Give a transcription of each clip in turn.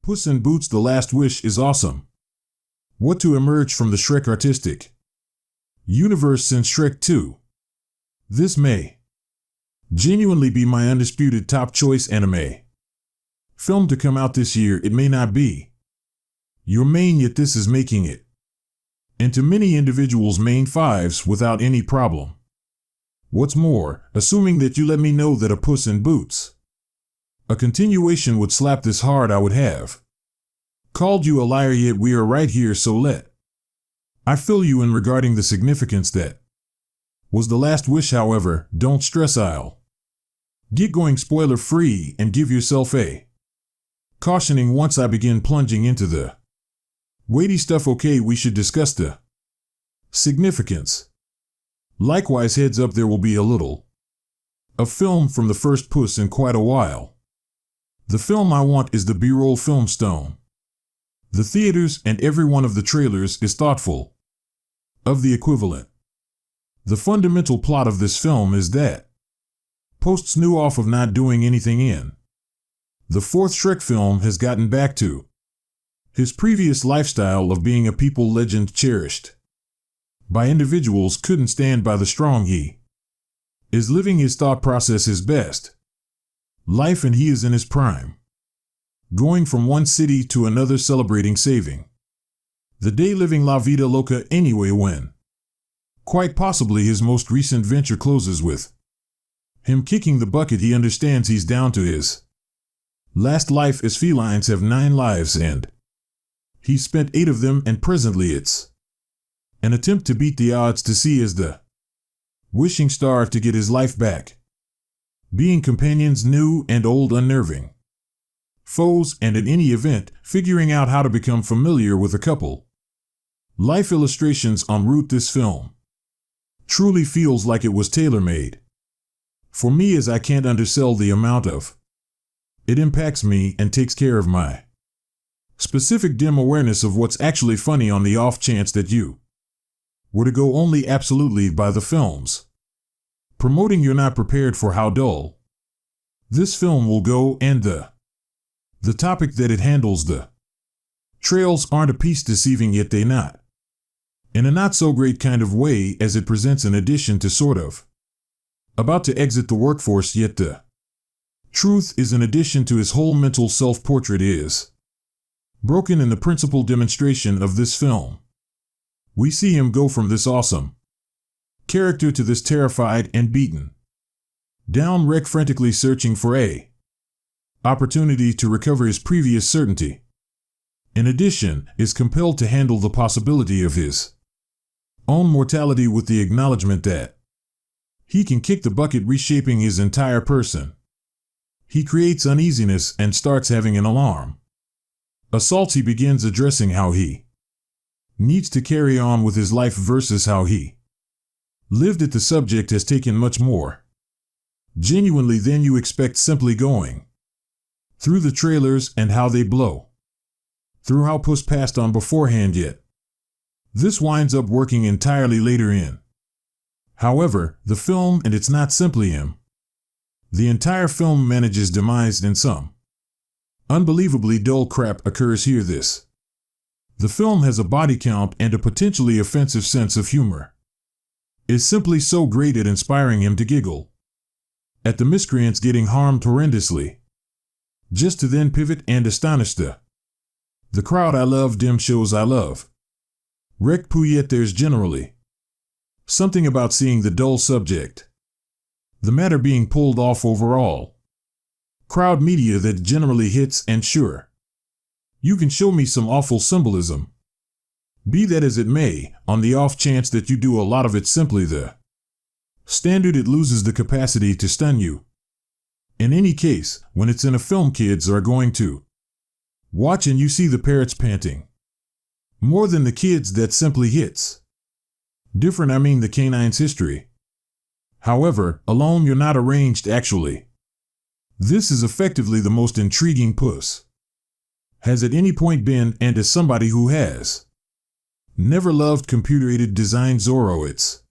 Puss in Boots: The Last Wish is awesome. What to emerge from the Shrek artistic universe since Shrek 2. This may genuinely be my undisputed top choice anime film to come out this year. It may not be your main, yet this is making it into many individuals' main fives without any problem. What's more, assuming that you let me know that a Puss in Boots, a continuation, would slap this hard, I would have called you a liar, yet we are right here, so let I fill you in regarding the significance that was The Last Wish. However, don't stress, I'll get going spoiler free and give yourself a cautioning once I begin plunging into the weighty stuff. Okay, we should discuss the significance. Likewise, heads up, there will be a little of film from the first Puss in quite a while. The film I want is the B-roll film stone. The theaters and every one of the trailers is thoughtful of the equivalent. The fundamental plot of this film is that Post's new off of not doing anything in the fourth Shrek film has gotten back to his previous lifestyle of being a people legend cherished by individuals couldn't stand by the strong. He is living his thought process, his best life, and he is in his prime, going from one city to another, celebrating saving the day, living la vida loca anyway, when quite possibly his most recent venture closes with him kicking the bucket. He understands he's down to his last life, as felines have 9 lives and he spent 8 of them, and presently it's an attempt to beat the odds, to see as the wishing star to get his life back, being companions new and old, unnerving foes, and in any event, figuring out how to become familiar with a couple life illustrations en route. This film truly feels like it was tailor-made for me, as I can't undersell the amount of it impacts me and takes care of my specific dim awareness of what's actually funny, on the off chance that you were to go only absolutely by the film's promoting. You're not prepared for how dull this film will go, and the topic that it handles, the trails, aren't a piece deceiving, yet they not in a not so great kind of way, as it presents an addition to sort of about to exit the workforce, yet the truth is an addition to his whole mental self-portrait is broken in the principal demonstration of this film. We see him go from this awesome character to this terrified and beaten down wreck, frantically searching for a opportunity to recover his previous certainty. In addition, is compelled to handle the possibility of his own mortality with the acknowledgement that he can kick the bucket, reshaping his entire person. He creates uneasiness and starts having an alarm assaults. He begins addressing how he needs to carry on with his life versus how he lived it. The subject has taken much more genuinely than you expect, simply going through the trailers and how they blow through how Puss passed on beforehand, yet this winds up working entirely later in. However, the film, and it's not simply him, the entire film manages demise in some unbelievably dull crap occurs here. The film has a body count and a potentially offensive sense of humor. Is simply so great at inspiring him to giggle at the miscreants getting harmed horrendously, just to then pivot and astonish the crowd. I love dim shows, I love Rec Poo, yet there's generally something about seeing the dull subject, the matter being pulled off overall crowd media, that generally hits. And sure, you can show me some awful symbolism, be that as it may, on the off chance that you do a lot of it simply the standard, it loses the capacity to stun you. In any case, when it's in a film kids are going to watch and you see the parrots panting more than the kids, that simply hits different. I mean, the canine's history, however, alone you're not arranged. Actually, this is effectively the most intriguing Puss has at any point been, and as somebody who has never loved computer-aided design Zorro, it's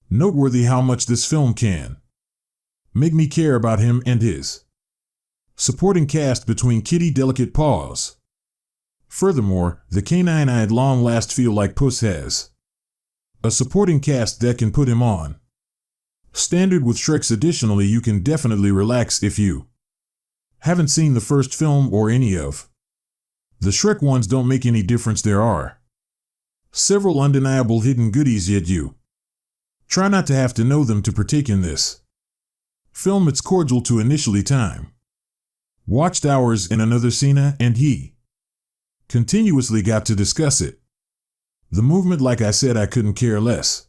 noteworthy how much this film can make me care about him and his Supporting cast between Kitty delicate paws. Furthermore, the canine I at long last feel like Puss has a supporting cast that can put him on standard with Shrek's. Additionally, you can definitely relax if you haven't seen the first film or any of the Shrek ones. Don't make any difference. There are several undeniable hidden goodies, yet you try not to have to know them to partake in this film. It's cordial to initially time watched hours in another scene, and he continuously got to discuss it. The movement, like I said, I couldn't care less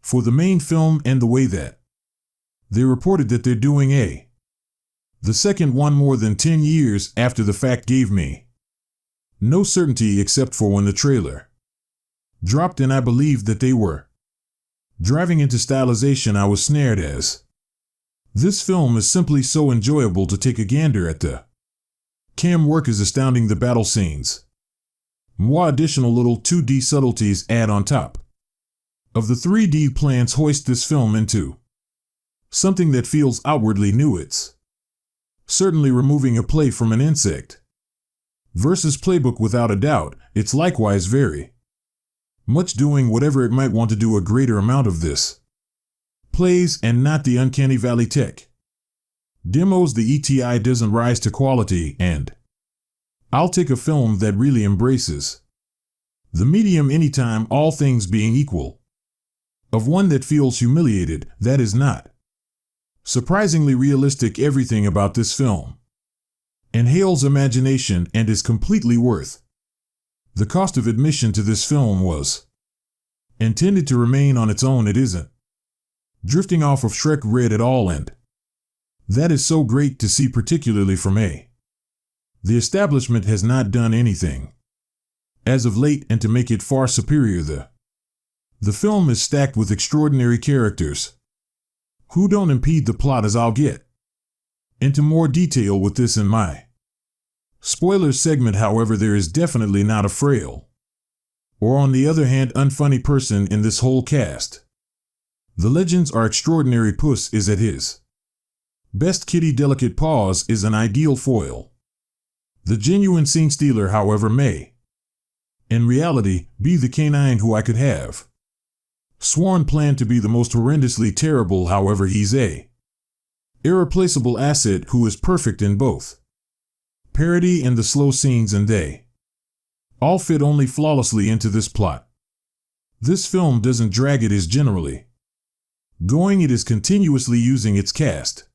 for the main film, and the way that they reported that they're doing the second one more than 10 years after the fact gave me no certainty, except for when the trailer dropped and I believed that they were driving into stylization. I was snared, as this film is simply so enjoyable to take a gander at. The cam work is astounding. The battle scenes, more additional little 2D subtleties add on top of the 3D plans, hoist this film into something that feels outwardly new. It's certainly removing a play from an insect versus playbook without a doubt. It's likewise very much doing whatever it might want to do, a greater amount of this plays and not the uncanny valley tech demos. The ETI doesn't rise to quality, and I'll take a film that really embraces the medium anytime, all things being equal, of one that feels humiliated. That is not surprisingly realistic. Everything about this film inhales imagination and is completely worth the cost of admission to. This film was intended to remain on its own. It isn't drifting off of Shrek Red at all, and that is so great to see, particularly from the establishment has not done anything as of late, and to make it far superior. The film is stacked with extraordinary characters who don't impede the plot, as I'll get into more detail with this in my spoilers segment. However, there is definitely not a frail or, on the other hand, unfunny person in this whole cast. The legends are extraordinary. Puss is at his best. Kitty delicate paws is an ideal foil. The genuine scene stealer, however, may in reality be the canine who I could have sworn planned to be the most horrendously terrible. However, he's a irreplaceable asset who is perfect in both parody and the slow scenes, and they all fit only flawlessly into this plot. This film doesn't drag. It is generally going. It is continuously using its cast,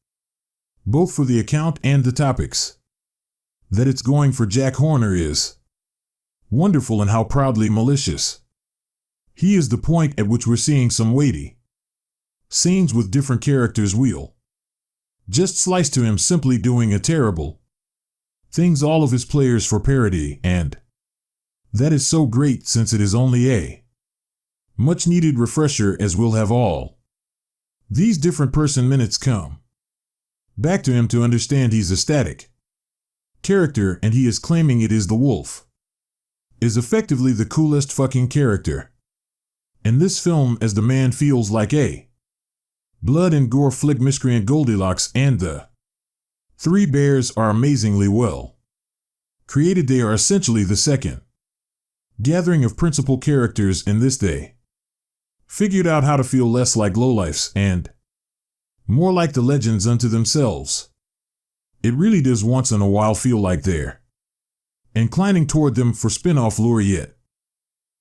both for the account and the topics that it's going for. Jack Horner is wonderful in how proudly malicious he is. The point at which we're seeing some weighty scenes with different characters will just slice to him simply doing a terrible things all of his players for parody, and that is so great, since it is only a much needed refresher, as we'll have all these different person minutes come back to him to understand he's a static character, and he is claiming it is the wolf is effectively the coolest fucking character in this film, as the man feels like a blood and gore flick. Miscreant Goldilocks and the three bears are amazingly well created. They are essentially the second gathering of principal characters in this. They figured out how to feel less like lowlifes and more like the legends unto themselves. It really does once in a while feel like they're inclining toward them for spin-off lore, yet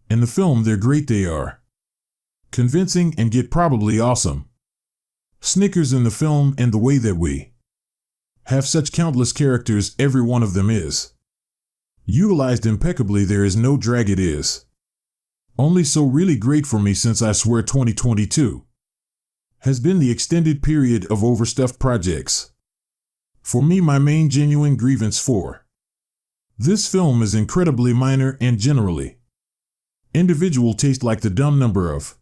in the film they're great. They are convincing and get probably awesome snickers in the film, and the way that we have such countless characters, every one of them is utilized impeccably. There is no drag. It is only so really great for me, since I swear 2022 has been the extended period of overstuffed projects. For me, my main genuine grievance for this film is incredibly minor and generally individual taste, like the dumb number of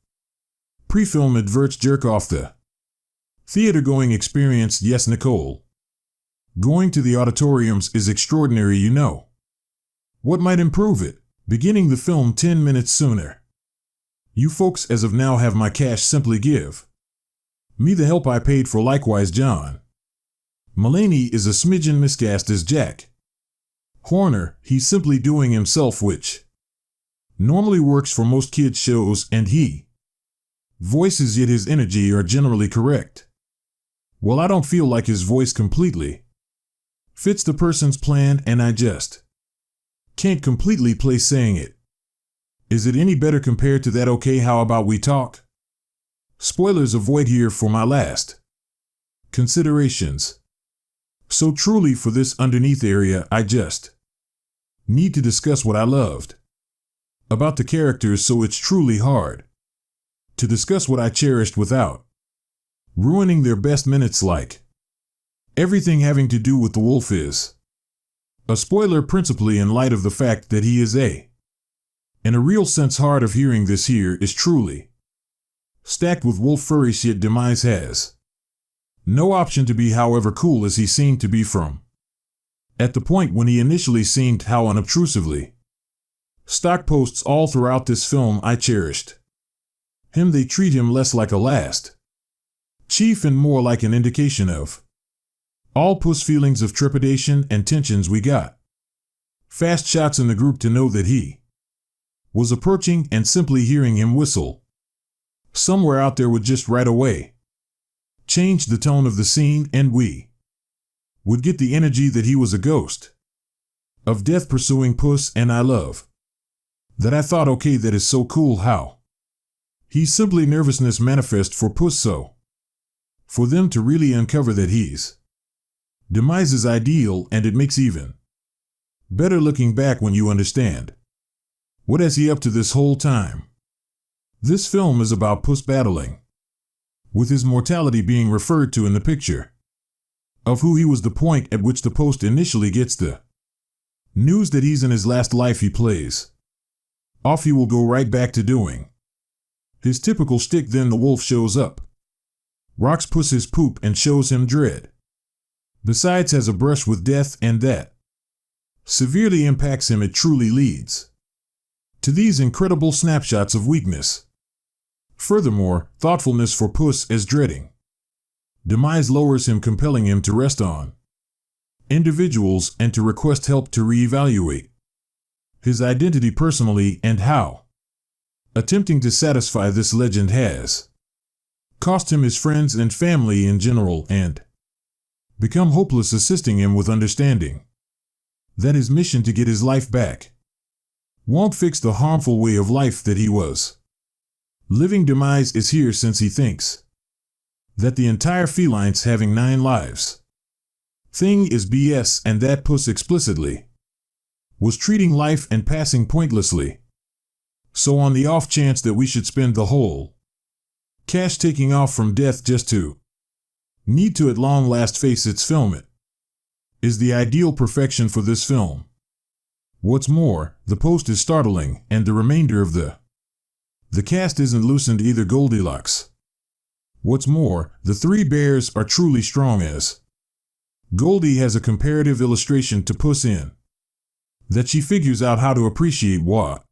pre-film adverts jerk off the theater-going experience. Yes, Nicole, going to the auditoriums is extraordinary. You know what might improve it? Beginning the film 10 minutes sooner. You folks as of now have my cash. Simply give me the help I paid for. Likewise, John Mulaney is a smidgen miscast as Jack. Horner, he's simply doing himself, which normally works for most kids' shows, and he voices, yet his energy are generally correct. Well, I don't feel like his voice completely fits the person's plan, and I just can't completely place saying it. Is it any better compared to that okay how about we talk? Spoilers avoid here for my last considerations. So truly for this underneath area, I just need to discuss what I loved about the characters, so it's truly hard to discuss what I cherished without ruining their best minutes, like everything having to do with the wolf is a spoiler, principally in light of the fact that he is in a real sense hard of hearing. This here is truly stacked with wolf furry shit. Demise has no option to be however cool as he seemed to be from at the point when he initially seemed how unobtrusively stock posts all throughout this film. I cherished him. They treat him less like a last chief and more like an indication of all Puss feelings of trepidation and tensions. We got fast shots in the group to know that he was approaching, and simply hearing him whistle somewhere out there would just right away change the tone of the scene, and we would get the energy that he was a ghost of death pursuing Puss. And I love that. I thought, okay, that is so cool how he's simply nervousness manifest for Puss, so for them to really uncover that he's Demise's ideal, and it makes even better looking back when you understand what is he up to this whole time. This film is about Puss battling with his mortality, being referred to in the picture of who he was, the point at which the Post initially gets the news that he's in his last life. He plays off he will go right back to doing his typical shtick. Then the wolf shows up, rocks Puss his poop, and shows him dread. Besides, has a brush with death, and that severely impacts him. It truly leads to these incredible snapshots of weakness. Furthermore, thoughtfulness for Puss as dreading demise lowers him, compelling him to rest on individuals and to request help to reevaluate his identity personally, and how attempting to satisfy this legend has cost him his friends and family in general, and become hopeless, assisting him with understanding that his mission to get his life back won't fix the harmful way of life that he was living. Demise is here since he thinks that the entire felines having 9 lives thing is BS, and that Puss explicitly was treating life and passing pointlessly. So on the off chance that we should spend the whole cash taking off from death just to need to at long last face its film, it is the ideal perfection for this film. What's more, the Post is startling, and the remainder of the cast isn't loosened either. Goldilocks. What's more, the 3 bears are truly strong, as Goldie has a comparative illustration to Puss in that she figures out how to appreciate what